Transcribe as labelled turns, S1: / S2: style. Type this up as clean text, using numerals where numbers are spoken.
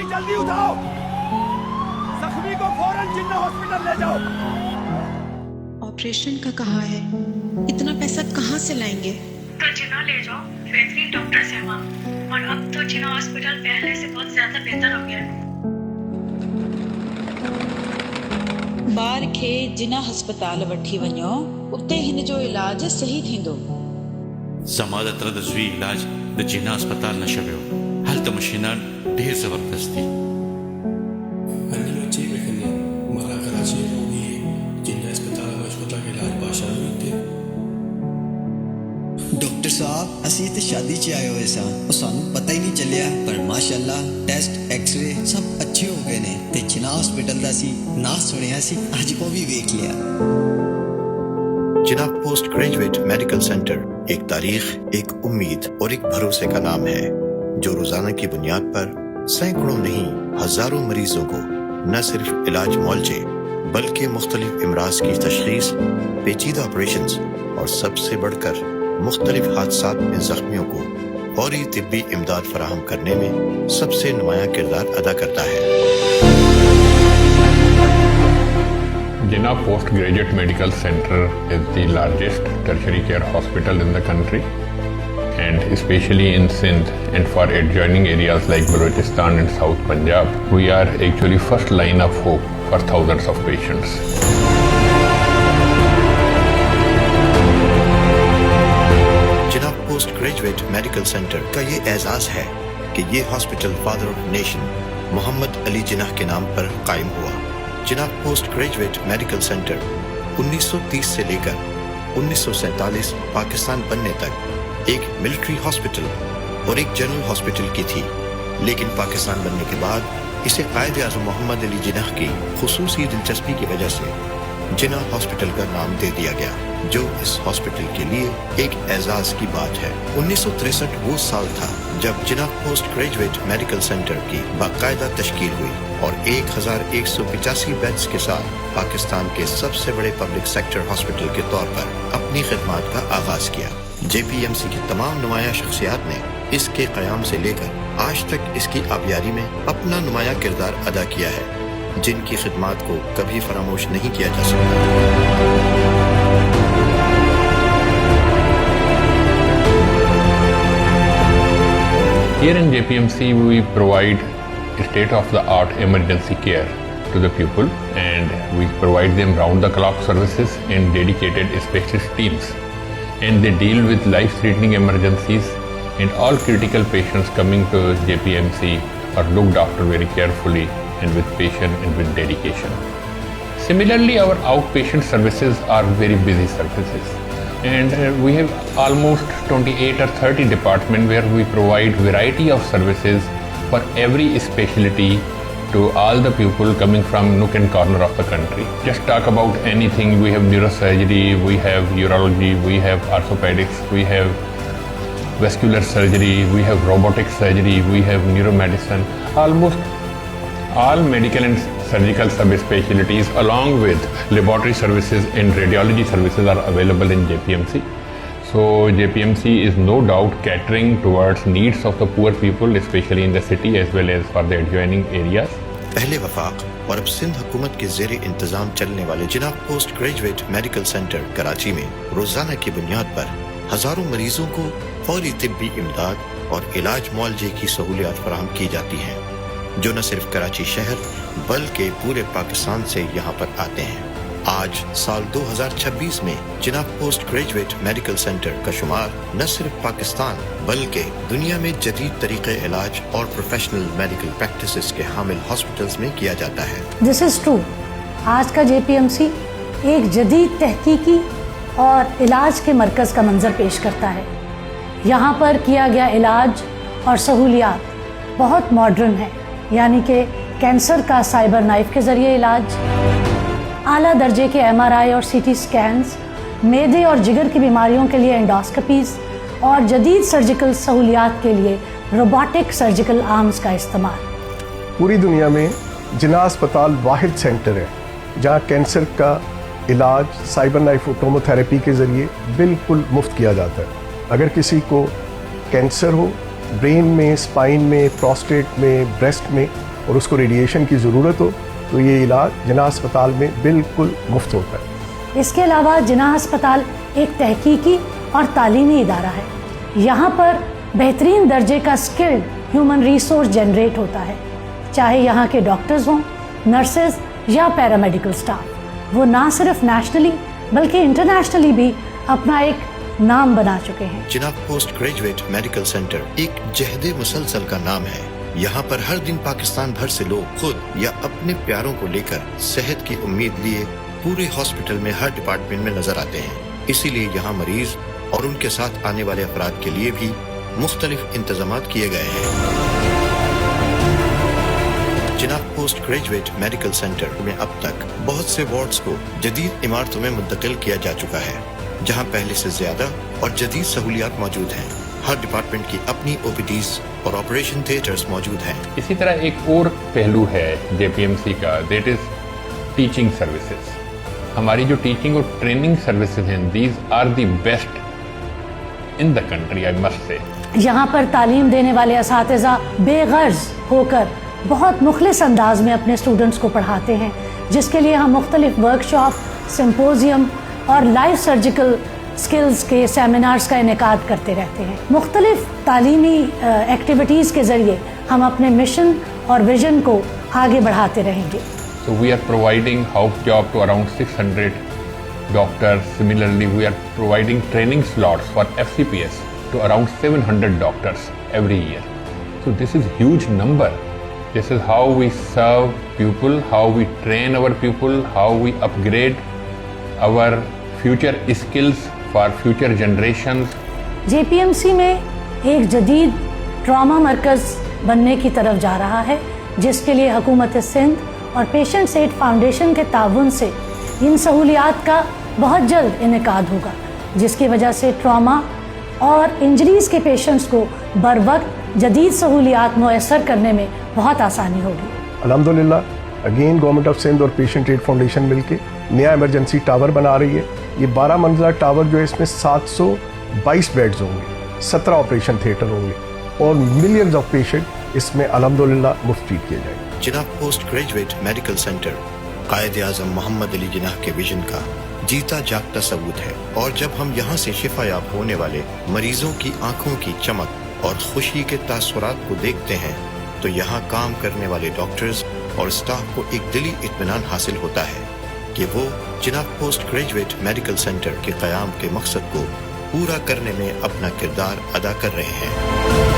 S1: भाई जल्दी उठाओ, जख्मी को फौरन जिन्ना हॉस्पिटल ले जाओ।
S2: ऑपरेशन का कहा है, इतना पैसा कहाँ से लाएंगे?
S3: तो जिन्ना ले जाओ, बेहतरीन डॉक्टर से वहाँ, और अब तो जिन्ना हॉस्पिटल पहले से बहुत ज्यादा बेहतर हो गया है।
S4: बार खे जिना हस्पताल वठी वञो, उते हिन जो इलाज सही थींदो।
S5: ज़माद तरद ज़ुई इलाज द जिना अस्पताल न शवियो, हल त मशीनान ढेर ज़बरदस्त थी।
S6: डॉक्टर साहब असी ते शादी च आए हुए सा, सानू पता ही नहीं चलिया, पर माशाअल्लाह टेस्ट एक्सरे सब अच्छे हो गए ने ते जिना हॉस्पिटल दा सी ना सुनिया सी, अज को भी देख लिया।
S7: जिना पोस्ट ग्रेजुएट मेडिकल सेंटर एक तारीख, एक उम्मीद और एक भरोसे का नाम है, जो रोजाना की बुनियाद पर सैकड़ों नहीं हजारों मरीजों को न सिर्फ इलाज मुआवजे बल्कि मुख्तलिफ इमराज की तशखीस, पेचीदा ऑपरेशंस और सबसे बढ़कर मुख्तलिफ हादसात में जख्मियों को फौरी तिब्बी इमदाद फराहम करने में सबसे नुमायां किरदार अदा करता है।
S8: Jinnah Postgraduate Medical Center is the largest tertiary care hospital in the country, and especially in Sindh and for adjoining areas like Balochistan and South Punjab, we are actually first line of hope for thousands of patients.
S7: Jinnah post graduate medical centre का ये एजाज है कि ये hospital father of nation Mohammad Ali Jinnah के नाम पर कायम हुआ। Jinnah post graduate medical centre 1930 से लेकर 1947 पाकिस्तान बनने तक एक मिलिट्री हॉस्पिटल और एक जनरल हॉस्पिटल की थी, लेकिन पाकिस्तान बनने के बाद इसे कायद-ए-आज़म मोहम्मद अली जिन्ना की खुसूसी दिलचस्पी की वजह से जिन्ना हॉस्पिटल का नाम दे दिया गया, जो इस हॉस्पिटल के लिए एक एजाज की बात है। 1963 वो साल था जब जिन्ना पोस्ट ग्रेजुएट मेडिकल सेंटर की बाकायदा तश्कील हुई और 1185 बेड्स के साथ पाकिस्तान के सबसे बड़े पब्लिक सेक्टर हॉस्पिटल के तौर पर अपनी खिदमात का आगाज किया। JPMC की तमाम नुमाया शख्सियात ने इसके क़याम से लेकर आज तक इसकी आबियारी में अपना नुमाया किरदार अदा किया है, जिनकी खिदमात को कभी फरामोश नहीं किया जा सकता।
S8: Here in JPMC, we provide state-of-the-art emergency care to the people, and we provide them round-the-clock services in dedicated specialist teams. And they deal with life-threatening emergencies, and all critical patients coming to JPMC are looked after very carefully and with patience and with dedication. Similarly, our outpatient services are very busy services. And we have almost 28 or 30 departments where we provide variety of services for every specialty to all the people coming from nook and corner of the country. Just talk about anything. We have neurosurgery, we have urology, we have orthopedics, we have vascular surgery, we have robotic surgery, we have neuromedicine. Almost all medical and surgical subspecialties along with laboratory services and radiology services are available in JPMC. So JPMC is no doubt catering towards needs of the poor people, especially in the city as well as for the adjoining areas.
S7: पहले वफाक और अब सिंध हुकूमत के ज़ेरे इंतजाम चलने वाले Jinnah post graduate medical centre Karachi में रोजाना की बुनियाद पर हजारों मरीजों को फौरी तिब्बी इमदाद और इलाज मुआवजे की सहूलियात फराहम की जाती हैं, जो न सिर्फ कराची शहर बल्कि पूरे पाकिस्तान से यहाँ पर आते हैं। आज साल 2026 में जिन्ना पोस्ट ग्रेजुएट मेडिकल सेंटर का शुमार न सिर्फ पाकिस्तान बल्कि दुनिया में जदीद तरीके इलाज और प्रोफेशनल मेडिकल प्रैक्टिसेस के हामिल हॉस्पिटल्स में किया जाता है।
S9: This is true. आज का JPMC एक जदीद तहकीकी और इलाज के मरकज़ का मंजर पेश करता है। यहाँ पर किया गया इलाज और सहूलियात बहुत मॉडर्न है, यानी कि कैंसर का साइबर नाइफ के ज़रिए इलाज, आला दर्जे के MRI और CT स्कैन्स, मेदे और जिगर की बीमारियों के लिए एंडोस्कोपीज़ और जदीद सर्जिकल सहूलियात के लिए रोबोटिक सर्जिकल आर्म्स का इस्तेमाल।
S10: पूरी दुनिया में जिन्ना अस्पताल वाहिद सेंटर है जहाँ कैंसर का इलाज साइबर नाइफ टोमोथेरेपी के ज़रिए बिल्कुल मुफ्त किया जाता है। अगर किसी को कैंसर हो ब्रेन में, स्पाइन में, प्रोस्टेट में, ब्रेस्ट में, और उसको रेडिएशन की ज़रूरत हो तो ये इलाज जिन्ना अस्पताल में बिल्कुल मुफ्त होता है।
S9: इसके अलावा जिन्ना अस्पताल एक तहकीकी और तालीमी इदारा है। यहाँ पर बेहतरीन दर्जे का स्किल्ड ह्यूमन रिसोर्स जनरेट होता है, चाहे यहाँ के डॉक्टर्स हों, नर्सेज या पैरामेडिकल स्टाफ। वो ना सिर्फ नेशनली बल्कि इंटरनेशनली भी अपना एक नाम बना चुके हैं।
S7: जिन्ना पोस्ट ग्रेजुएट मेडिकल सेंटर एक जहदे मुसलसल का नाम है। यहाँ पर हर दिन पाकिस्तान भर से लोग खुद या अपने प्यारों को लेकर सेहत की उम्मीद लिए पूरे हॉस्पिटल में हर डिपार्टमेंट में नजर आते हैं। इसीलिए यहाँ मरीज और उनके साथ आने वाले अफराद के लिए भी मुख्तलिफ इंतजामात किए गए हैं। जिन्ना पोस्ट ग्रेजुएट मेडिकल सेंटर में अब तक बहुत से वार्ड्स को जदीद इमारतों में मुंतकिल किया जा चुका है, जहाँ पहले से ज्यादा और जदीद सहूलियात मौजूद हैं। हर डिपार्टमेंट की अपनी ओपीडीज और ऑपरेशन थिएटर्स मौजूद हैं।
S8: इसी तरह एक और पहलू है जेपीएमसी का, दैट इज टीचिंग सर्विसेज। हमारी जो टीचिंग और ट्रेनिंग सर्विसेज हैं, these are the best in the country, I must say.
S9: यहाँ पर तालीम देने वाले असातिज़ा बेगर्ज होकर बहुत मुखलिस अंदाज में अपने स्टूडेंट्स को पढ़ाते हैं, जिसके लिए हम मुख्तलिफ वर्कशॉप, सिम्पोजियम और लाइव सर्जिकल स्किल्स के सेमिनार्स का इनेकाद करते रहते हैं। मुख्तलिफ तालीमी एक्टिविटीज़ के ज़रिए हम अपने मिशन और विजन को आगे बढ़ाते रहेंगे।
S8: So we are providing house job to around 600 doctors. Similarly, we are providing training slots for FCPS to around 700 doctors every year. So this is huge number. This is how we serve people, how we train our people, how we upgrade our future skills for future generations.
S9: JPMC में एक जदीद trauma मरकज़ बनने की तरफ जा रहा है, जिसके लिए हुकूमत सिंध और पेशेंट्स एड फाउंडेशन के ताउन से इन सहूलियात का बहुत जल्द इनेकाद होगा, जिसकी वजह से ट्रॉमा और इंजरीज़ के पेशेंट्स को बर वक्त जदीद सहूलियात मुयसर करने में बहुत आसानी होगी।
S10: अल्हम्दुलिल्लाह अगेन गवर्नमेंट ऑफ सिंध और पेशेंट एड फाउंडेशन मिलके नया इमरजेंसी टावर बना रही है। ये 12 मंजिला टावर जो है, इसमें 722 बेड्स होंगे, 17 ऑपरेशन थिएटर होंगे और मिलियंस ऑफ पेशेंट इसमें अल्हम्दुलिल्लाह मुफ्त ट्रीट किए जाएंगे।
S7: जिन्ना पोस्ट ग्रेजुएट मेडिकल सेंटर कायदे आज़म मोहम्मद अली जिन्ना के विजन का जीता जागता सबूत है, और जब हम यहाँ से शिफायाब होने वाले मरीजों की आंखों की चमक और खुशी के तासुरात को देखते हैं, तो यहाँ काम करने वाले डॉक्टर्स और स्टाफ को एक दिली इत्मीनान हासिल होता है कि वो जिन्ना पोस्ट ग्रेजुएट मेडिकल सेंटर के क़याम के मकसद को पूरा करने में अपना किरदार अदा कर रहे हैं।